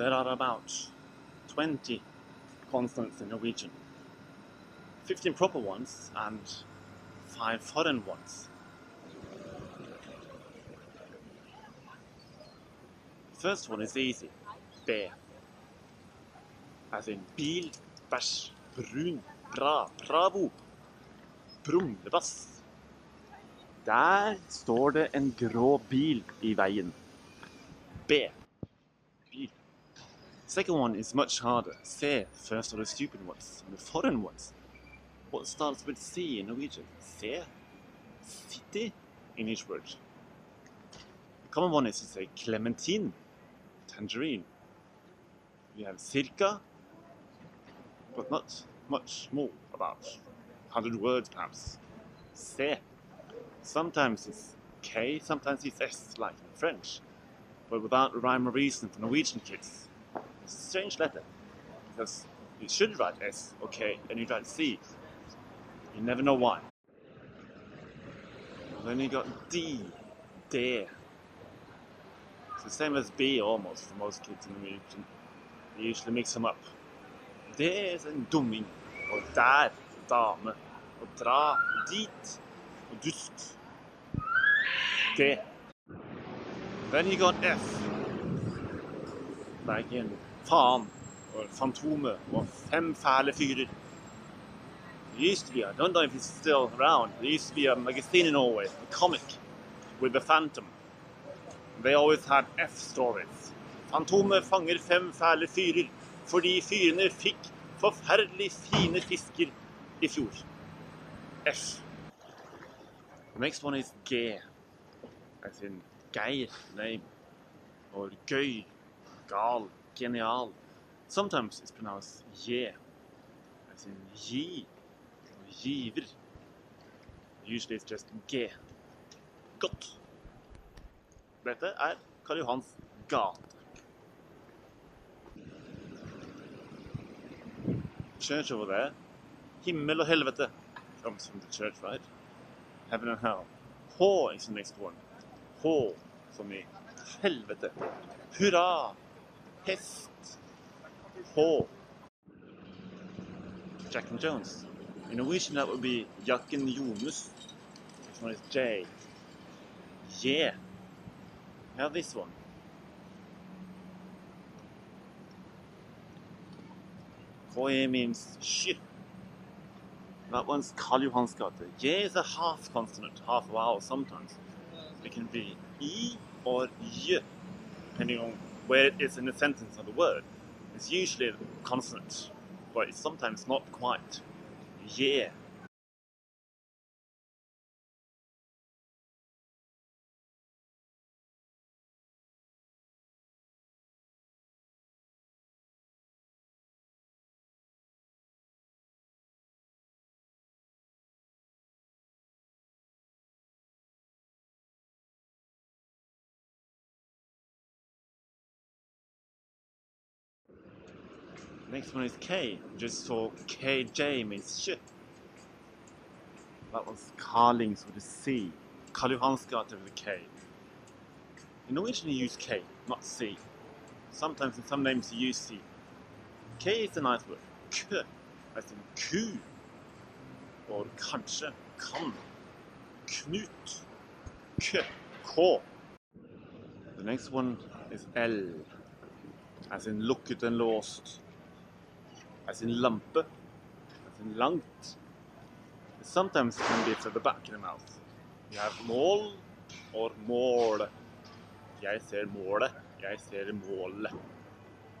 There are about 20 consonants in Norwegian. 15 proper ones and 5 foreign ones. The first one is easy. B. As in bil, bæsj, brun, bra, bravo, brumlebass. Der står det en grå bil I veien. B. Bil. Second one is much harder. C. First are the stupid ones. And the foreign ones. What starts with C in Norwegian? C. City in each word. The common one is to say clementine, tangerine. We have circa, but not much more, about 100 words perhaps. C. Sometimes it's K, sometimes it's S, like in French, but without rhyme or reason for Norwegian kids. It's a strange letter, because you should write S or K, and you write C. You never know why. And then you got D, D. It's the same as B almost for most kids in Norwegian. They usually mix them up. D is en dumming, og der, dame, og dra, dit, og dust. D. Then you got F, like in faen, or fantome, or fem fæle fyrer. There used to be, I don't know if it's still around, there used to be a magazine in Norway, a comic, with the Phantom. They always had F stories. Fantome fanger fem fæle fyrer, fordi fyrene fikk forferdelig fine fisker I fjor. F. The next one is G, as in Geir, name, or gøy, gal, genial. Sometimes it's pronounced J, as in gi, or giver. Usually it's just G. Godt. Dette Karl Johans gate. Church over there. Himmel og helvete comes from the church, right? Heaven and hell. H is the next one. H, som I helvete. Hurra! Hest. H. Jack and Jones. In Norwegian that would be Jacken Jonas. This one is J. Yeah. Now this one. K means shit. That one's Karl Johans gate. J is a half consonant, half vowel sometimes. It can be I or Y, depending on where it is in the sentence of the word. It's usually a consonant, but it's sometimes not quite. Yeah. Next one is K, just for KJ means sh. That was Carlings with a C. Karl Johans gate with a K. In Norwegian you use K, not C. Sometimes in some names you use C. K is a nice word. K, as in ku. Or kanskje, kan. Knut. K, K. The next one is L, as in lukket and låst. As in lampe, as in langt. Sometimes it can be to the back of the mouth. You have mål or mål. Jeg ser målet, jeg ser målet.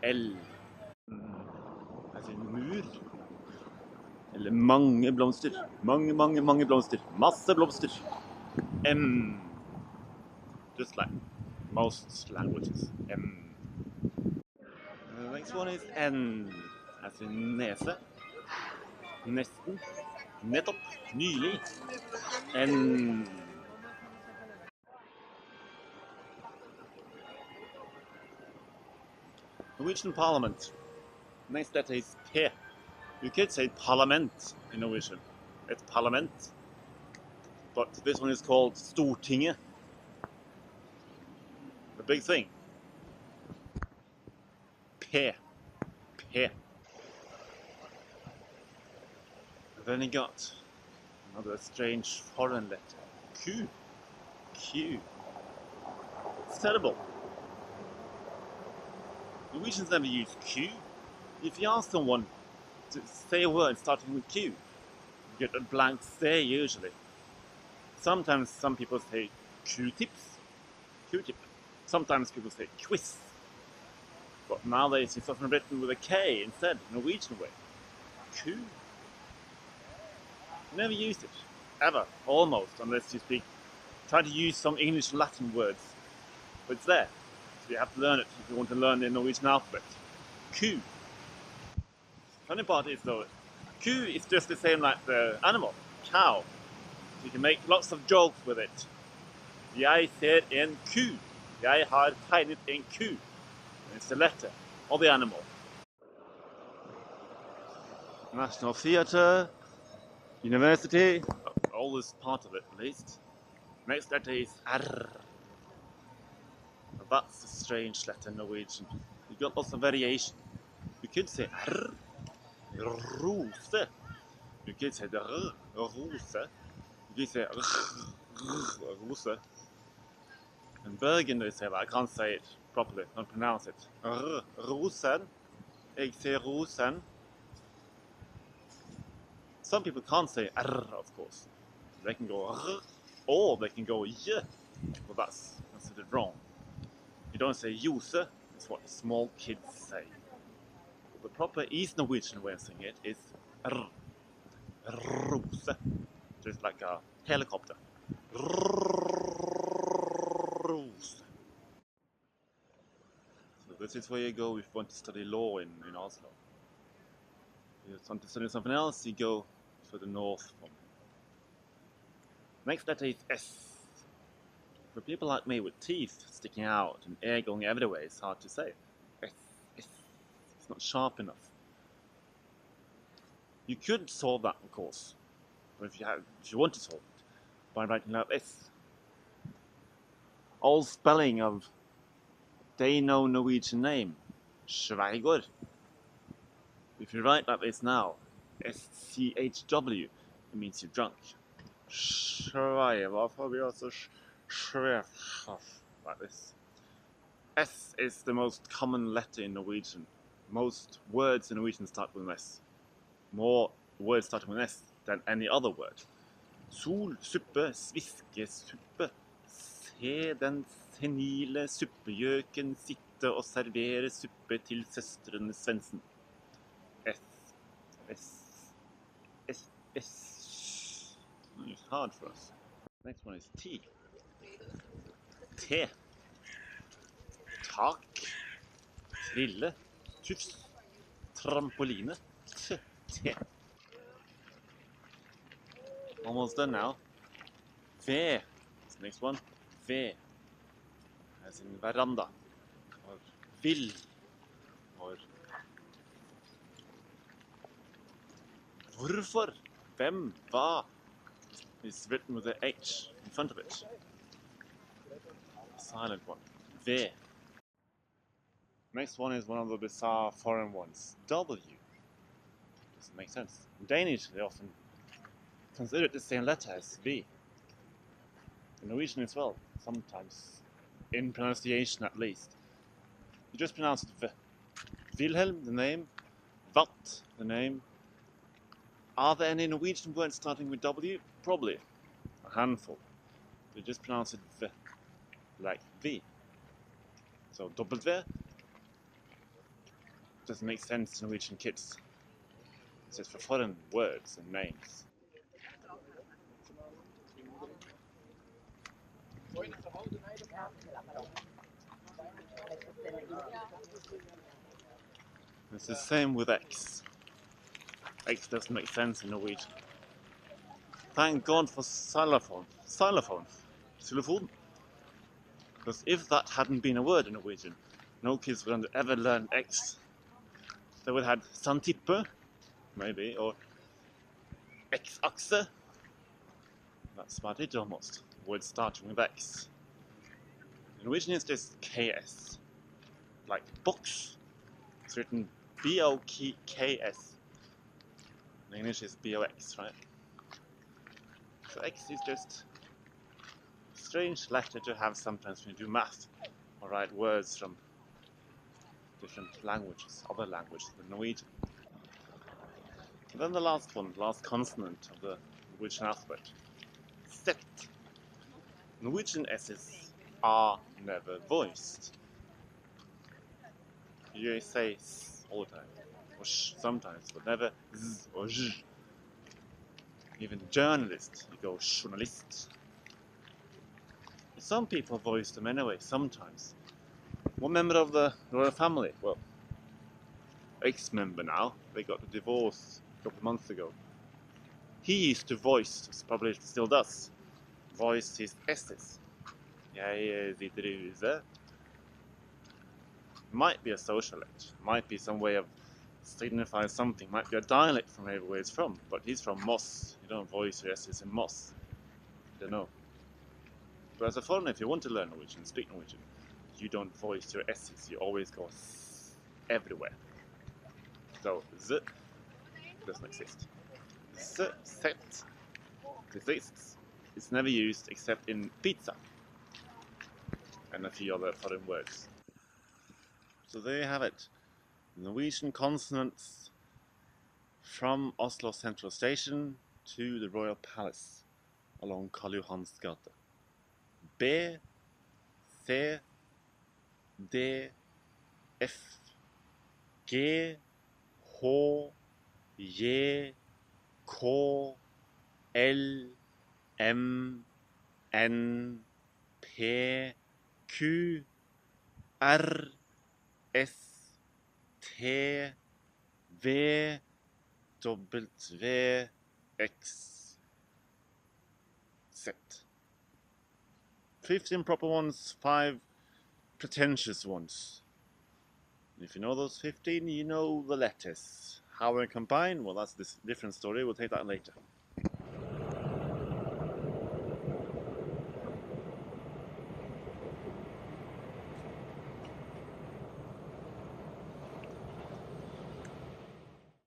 L. As in mur. Eller mange blomster. Mange blomster. Masse blomster. M. Just like most languages. M. The next one is N. As in nese. Nesten. Nettopp. Nylig. N. Norwegian Parliament. Next letter is P. You could say Parlament in Norwegian. It's Parlament. But this one is called Stortinget. The big thing. P. P. And then you got another strange foreign letter. Q. Q. It's terrible. Norwegians never use Q. If you ask someone to say a word starting with Q, you get a blank stare usually. Sometimes some people say Q-tips. Q-tip. Sometimes people say quiz. But nowadays it's often written with a K instead, Norwegian way. Q. Never used it. Ever. Almost. Unless you try to use some English and Latin words. But it's there. So you have to learn it if you want to learn the Norwegian alphabet. Q. Funny part is though, Q is just the same like the animal, cow. So you can make lots of jokes with it. Jeg ser en ku. Jeg har tegnet en ku. And it's the letter of the animal. National Theatre, University, oldest part of it at least. Next letter is R. That's a strange letter in Norwegian. You've got lots of variation. You could say R. Rose. You could say the R. Rose. You could say Rose. In Bergen they say that. I can't say it properly. I can't pronounce it. Rosen. Jeg ser rosen. Some people can't say R, of course. They can go R, or they can go Y. Well, that's considered wrong. You don't say Jose. It's what small kids say. The proper East Norwegian way of saying it is R. Rose. Just like a helicopter. Rose. So this is where you go if you want to study law in Oslo. If you want to study something else, you go further north. Next letter is S. For people like me with teeth sticking out and air going everywhere, it's hard to say. S. It's not sharp enough. You could solve that, of course, but if you want to solve it, by writing out S. Old spelling of Dano-Norwegian name, Schweiger. If you write like this now, SCHW, it means you're drunk. Schweiger, like this. S is the most common letter in Norwegian. Most words in Norwegian start with an S. More words starting with S than any other word. Sol, suppe, sviske, suppe. Se den senile suppegjøken sitte og servere suppe til søstrene Svendsen. S. It's hard for us. Next one is T. T. Tak. Trille. Tufs. Trampoline. T. Almost done now. V. That's the next one. V. As in veranda. Or vil. Or hvorfor. Hvem. Hva. Is written with an H in front of it. A silent one. V. Next one is one of the bizarre foreign ones. W. Doesn't make sense. In Danish, they often consider it the same letter as V. In Norwegian as well, sometimes. In pronunciation at least. You just pronounce it V. Wilhelm, the name. Vat, the name. Are there any Norwegian words starting with W? Probably. A handful. You just pronounce it V. Like V. So W doesn't make sense to Norwegian kids. It's just for foreign words and names. It's the same with X. X doesn't make sense in Norwegian. Thank God for xylophone. Xylophone. Xylophone. Because if that hadn't been a word in Norwegian, no kids would ever learn X. They would have had santippe, maybe, or X-akse. That's about it almost. Words starting with X. In Norwegian it's just KS. Like box. It's written B-O-K-S. In English is B-O-X, right? So X is just a strange letter to have sometimes when you do math or write words from different languages, other languages than Norwegian. And then the last one, the last consonant of the Norwegian alphabet. Set. Norwegian S's are never voiced. You say S all the time, or Sh sometimes, but never Z or J. Even journalist, you go journalist. Some people voice them anyway, sometimes. One member of the royal family, well, ex-member now, they got a divorce a couple of months ago. He used to voice, probably still does, voice his S's. Jeg sitter I huset. Might be a socialite, might be some way of signifying something, might be a dialect from where he's from, but he's from Moss. You don't voice your S's in Moss. You don't know. But as a foreigner, if you want to learn Norwegian, speak Norwegian, you don't voice your S's, you always go S everywhere. So, Z doesn't exist. S, set, exists. It's never used except in pizza and a few other foreign words. So there you have it. Norwegian consonants from Oslo Central Station to the Royal Palace along Karl Johans gate. B, C, D, F, G, H, J, K, L, M, N, P, Q, R, S, T, V, W, X, Z. 15 proper ones, 5 pretentious ones. If you know those 15, you know the letters. How they combine, well, that's a different story. We'll take that later.